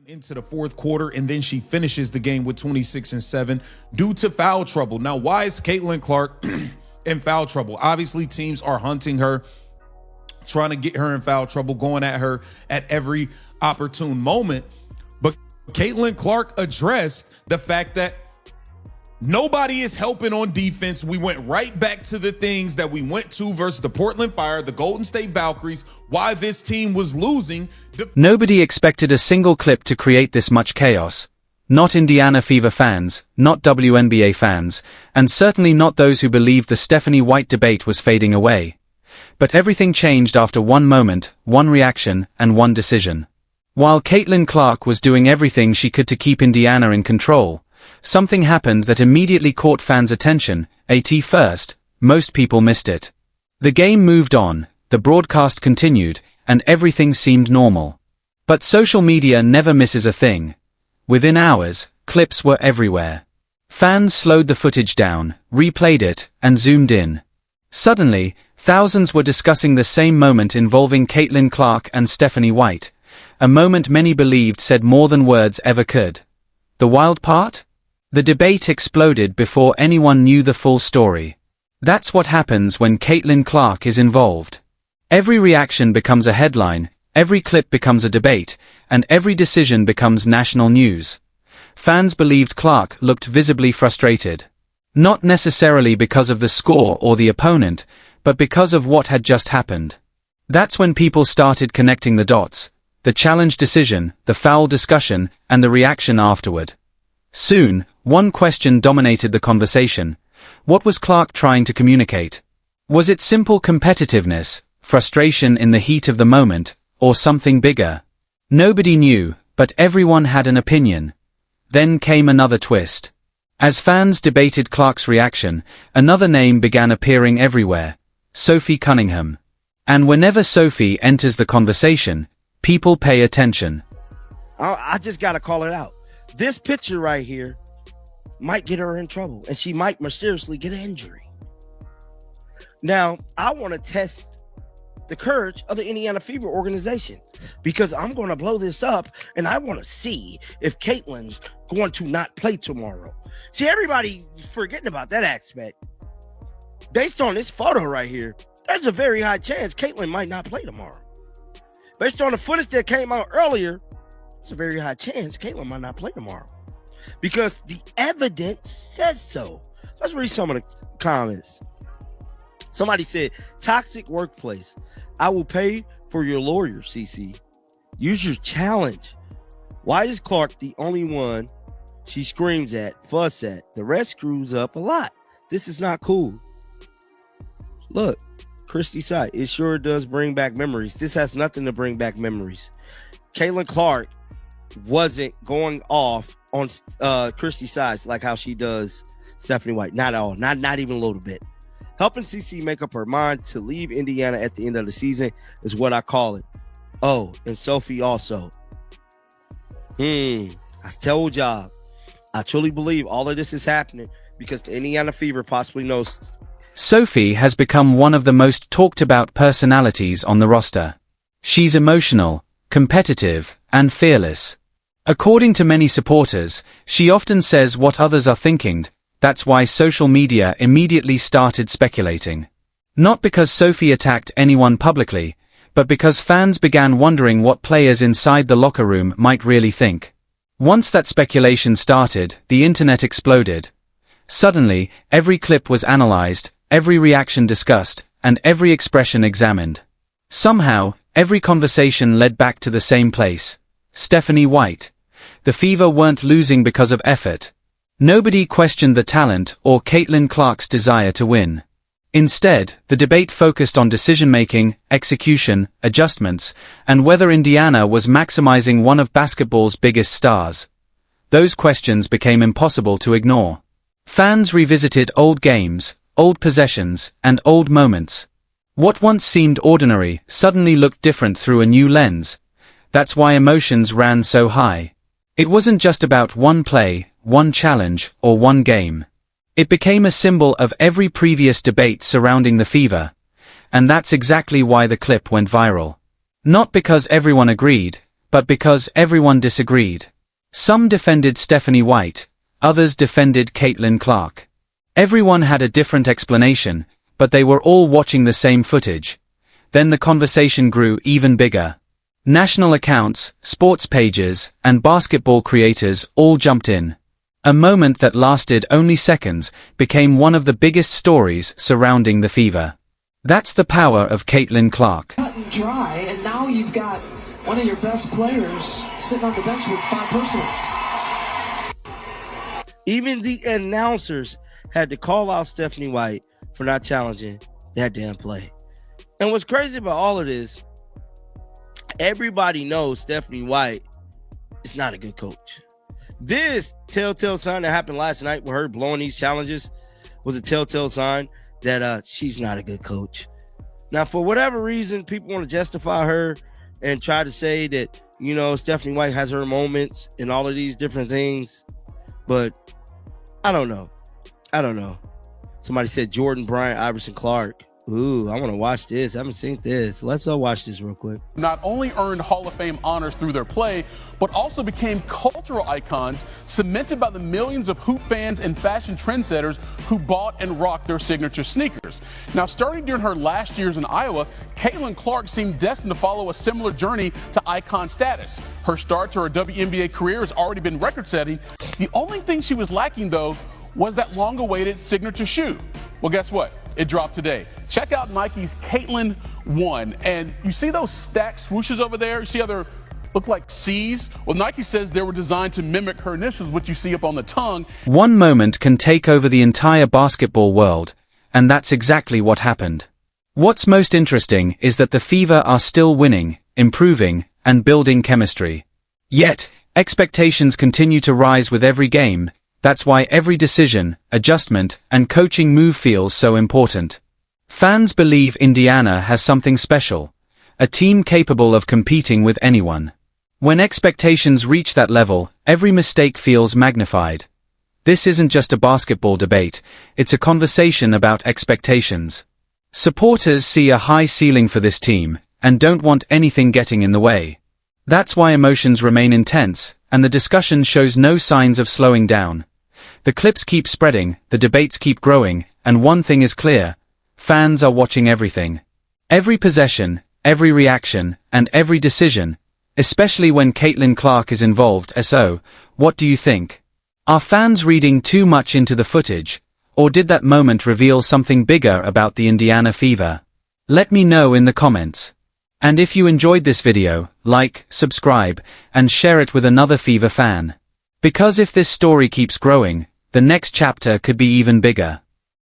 into the fourth quarter, and then she finishes the game with 26 and 7 due to foul trouble. Now, why is Caitlin Clark in foul trouble? Obviously, teams are hunting her, trying to get her in foul trouble, going at her at every opportune moment. But Caitlin Clark addressed the fact that nobody is helping on defense. We went right back to the things that we went to versus the Portland Fire, the Golden State Valkyries, why this team was losing. Nobody expected a single clip to create this much chaos. Not Indiana Fever fans, not WNBA fans, and certainly not those who believed the Stephanie White debate was fading away. But everything changed after one moment, one reaction, and one decision. While Caitlin Clark was doing everything she could to keep Indiana in control, something happened that immediately caught fans' attention. At first, most people missed it. The game moved on, the broadcast continued, and everything seemed normal. But social media never misses a thing. Within hours, clips were everywhere. Fans slowed the footage down, replayed it, and zoomed in. Suddenly, thousands were discussing the same moment involving Caitlin Clark and Stephanie White, a moment many believed said more than words ever could. The wild part? The debate exploded before anyone knew the full story. That's what happens when Caitlin Clark is involved. Every reaction becomes a headline, every clip becomes a debate, and every decision becomes national news. Fans believed Clark looked visibly frustrated. Not necessarily because of the score or the opponent, but because of what had just happened. That's when people started connecting the dots: the challenge decision, the foul discussion, and the reaction afterward. Soon, one question dominated the conversation. What was Clark trying to communicate? Was it simple competitiveness, frustration in the heat of the moment, or something bigger? Nobody knew, but everyone had an opinion. Then came another twist. As fans debated Clark's reaction, another name began appearing everywhere: Sophie Cunningham. And whenever Sophie enters the conversation, people pay attention. I just gotta call it out. This picture right here might get her in trouble, and she might mysteriously get an injury. Now, I want to test the courage of the Indiana Fever organization, because I'm going to blow this up, and I want to see if Caitlin's going to not play tomorrow. See, everybody forgetting about that aspect. Based on this photo right here, there's a very high chance Caitlin might not play tomorrow. Based on the footage that came out earlier, there's a very high chance Caitlin might not play tomorrow, because the evidence says so. Let's read some of the comments. Somebody said, toxic workplace. I will pay for your lawyer, CC. Use your challenge. Why is Clark the only one she screams at, fuss at? The rest screws up a lot. This is not cool. Look, Christy Side, it sure does bring back memories. This has nothing to bring back memories. Caitlin Clark wasn't going off on Christy Sides like how she does Stephanie White. Not at all. Not even a little bit. Helping CC make up her mind to leave Indiana at the end of the season is what I call it. Oh, and Sophie also. I told y'all. I truly believe all of this is happening because the Indiana Fever possibly knows. Sophie has become one of the most talked about personalities on the roster. She's emotional, competitive, and fearless. According to many supporters, she often says what others are thinking. That's why social media immediately started speculating. Not because Sophie attacked anyone publicly, but because fans began wondering what players inside the locker room might really think. Once that speculation started, the internet exploded. Suddenly, every clip was analyzed, every reaction discussed, and every expression examined. Somehow, every conversation led back to the same place: Stephanie White. The Fever weren't losing because of effort. Nobody questioned the talent or Caitlin Clark's desire to win. Instead, the debate focused on decision-making, execution, adjustments, and whether Indiana was maximizing one of basketball's biggest stars. Those questions became impossible to ignore. Fans revisited old games, old possessions, and old moments. What once seemed ordinary suddenly looked different through a new lens. That's why emotions ran so high. It wasn't just about one play, one challenge, or one game. It became a symbol of every previous debate surrounding the Fever. And that's exactly why the clip went viral. Not because everyone agreed, but because everyone disagreed. Some defended Stephanie White, others defended Caitlin Clark. Everyone had a different explanation, but they were all watching the same footage. Then the conversation grew even bigger. National accounts, sports pages, and basketball creators all jumped in. A moment that lasted only seconds became one of the biggest stories surrounding the fever. That's the power of Caitlin Clark. Cut and dry, and now you've got one of your best players sitting on the bench with 5 personals. Even the announcers had to call out Stephanie White for not challenging that damn play. And what's crazy about all of this, everybody knows Stephanie White is not a good coach. This telltale sign that happened last night with her blowing these challenges was a telltale sign that she's not a good coach. Now, for whatever reason, people want to justify her and try to say that, you know, Stephanie White has her moments and all of these different things. But I don't know. Somebody said Jordan Bryant, Iverson Clark. Ooh, I want to watch this. I haven't seen this. Let's watch this real quick. Not only earned Hall of Fame honors through their play, but also became cultural icons cemented by the millions of hoop fans and fashion trendsetters who bought and rocked their signature sneakers. Now, starting during her last years in Iowa, Caitlin Clark seemed destined to follow a similar journey to icon status. Her start to her WNBA career has already been record-setting. The only thing she was lacking, though, was that long-awaited signature shoe. Well, guess what? It dropped today. Check out Nike's Caitlin 1. And you see those stacked swooshes over there? You see how they look like C's? Well, Nike says they were designed to mimic her initials, which you see up on the tongue. One moment can take over the entire basketball world, and that's exactly what happened. What's most interesting is that the Fever are still winning, improving, and building chemistry. Yet, expectations continue to rise with every game. That's why every decision, adjustment, and coaching move feels so important. Fans believe Indiana has something special, a team capable of competing with anyone. When expectations reach that level, every mistake feels magnified. This isn't just a basketball debate, it's a conversation about expectations. Supporters see a high ceiling for this team, and don't want anything getting in the way. That's why emotions remain intense, and the discussion shows no signs of slowing down. The clips keep spreading, the debates keep growing, and one thing is clear: fans are watching everything. Every possession, every reaction, and every decision, especially when Caitlin Clark is involved. So, what do you think? Are fans reading too much into the footage, or did that moment reveal something bigger about the Indiana Fever? Let me know in the comments. And if you enjoyed this video, like, subscribe, and share it with another Fever fan. Because if this story keeps growing, the next chapter could be even bigger.